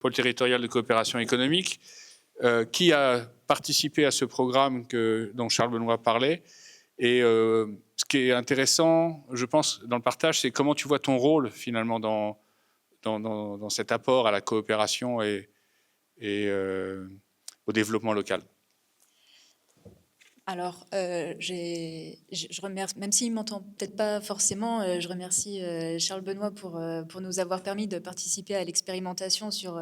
pôle territorial de coopération économique, qui a participé à ce programme dont Charles Benoît parlait. Et ce qui est intéressant, je pense, dans le partage, c'est comment tu vois ton rôle finalement dans cet apport à la coopération et au développement local. Alors, je remercie, même s'il ne m'entend peut-être pas forcément, je remercie Charles Benoît pour nous avoir permis de participer à l'expérimentation sur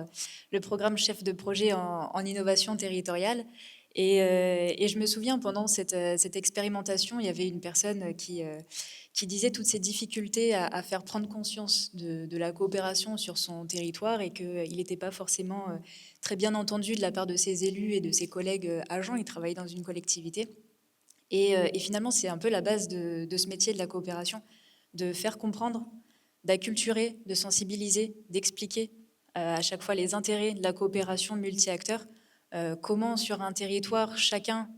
le programme chef de projet en innovation territoriale. Et je me souviens, pendant cette expérimentation, il y avait une personne qui disait toutes ces difficultés à faire prendre conscience de la coopération sur son territoire et qu'il n'était pas forcément très bien entendu de la part de ses élus et de ses collègues agents. Il travaillait dans une collectivité. Et finalement, c'est un peu la base de ce métier de la coopération, de faire comprendre, d'acculturer, de sensibiliser, d'expliquer à chaque fois les intérêts de la coopération multi-acteurs, comment sur un territoire, chacun,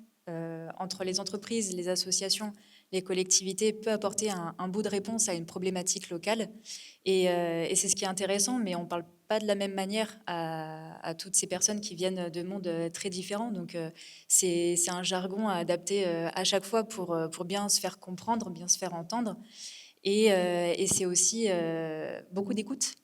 entre les entreprises, les associations, les collectivités, peut apporter un bout de réponse à une problématique locale. Et c'est ce qui est intéressant, mais on ne parle pas de la même manière à toutes ces personnes qui viennent de mondes très différents. Donc c'est un jargon à adapter à chaque fois pour bien se faire comprendre, bien se faire entendre. Et c'est aussi beaucoup d'écoute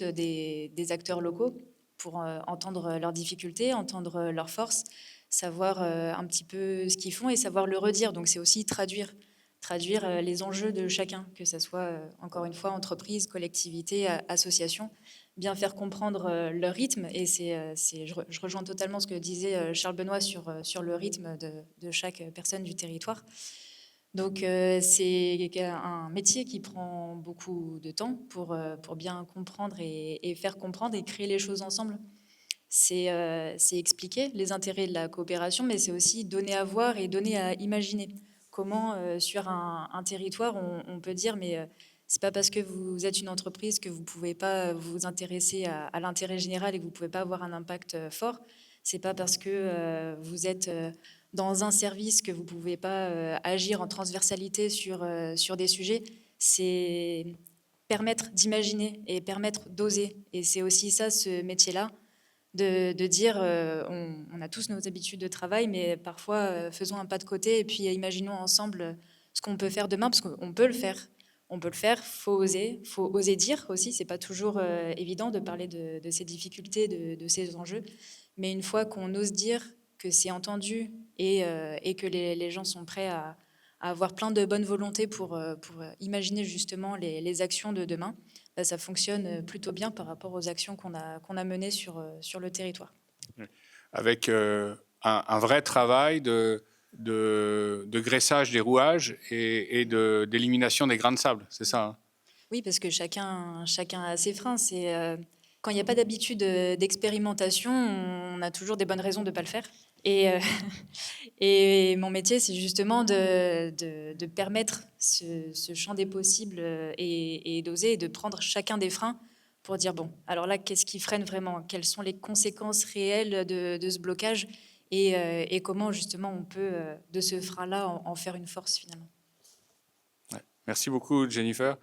des acteurs locaux pour entendre leurs difficultés, entendre leurs forces, savoir un petit peu ce qu'ils font et savoir le redire. Donc c'est aussi traduire les enjeux de chacun, que ce soit, encore une fois, entreprise, collectivité, association, bien faire comprendre leur rythme. Et je rejoins totalement ce que disait Charles Benoît sur le rythme de chaque personne du territoire. Donc c'est un métier qui prend beaucoup de temps pour bien comprendre et faire comprendre et créer les choses ensemble. C'est expliquer les intérêts de la coopération, mais c'est aussi donner à voir et donner à imaginer. Comment sur un territoire on peut dire mais c'est pas parce que vous êtes une entreprise que vous pouvez pas vous intéresser à l'intérêt général et que vous pouvez pas avoir un impact fort. C'est pas parce que vous êtes dans un service que vous pouvez pas agir en transversalité sur des sujets. C'est permettre d'imaginer et permettre d'oser. Et c'est aussi ça, ce métier-là, de dire on a tous nos habitudes de travail, mais parfois faisons un pas de côté et puis imaginons ensemble ce qu'on peut faire demain, parce qu'on peut le faire. On peut le faire, faut oser dire aussi. C'est pas toujours évident de parler de ces difficultés, de ces enjeux, mais une fois qu'on ose dire que c'est entendu et que les gens sont prêts à avoir plein de bonne volonté pour imaginer justement les actions de demain, ça fonctionne plutôt bien par rapport aux actions qu'on a menées sur le territoire. Avec un vrai travail de graissage des rouages et d'élimination des grains de sable, c'est ça, hein? Oui, parce que chacun a ses freins. Quand il n'y a pas d'habitude d'expérimentation, on a toujours des bonnes raisons de ne pas le faire. Et mon métier, c'est justement de permettre ce champ des possibles et d'oser et de prendre chacun des freins pour dire, bon, alors là, qu'est-ce qui freine vraiment? Quelles sont les conséquences réelles de ce blocage et comment justement on peut, de ce frein-là, en faire une force finalement. Ouais. Merci beaucoup, Jennifer.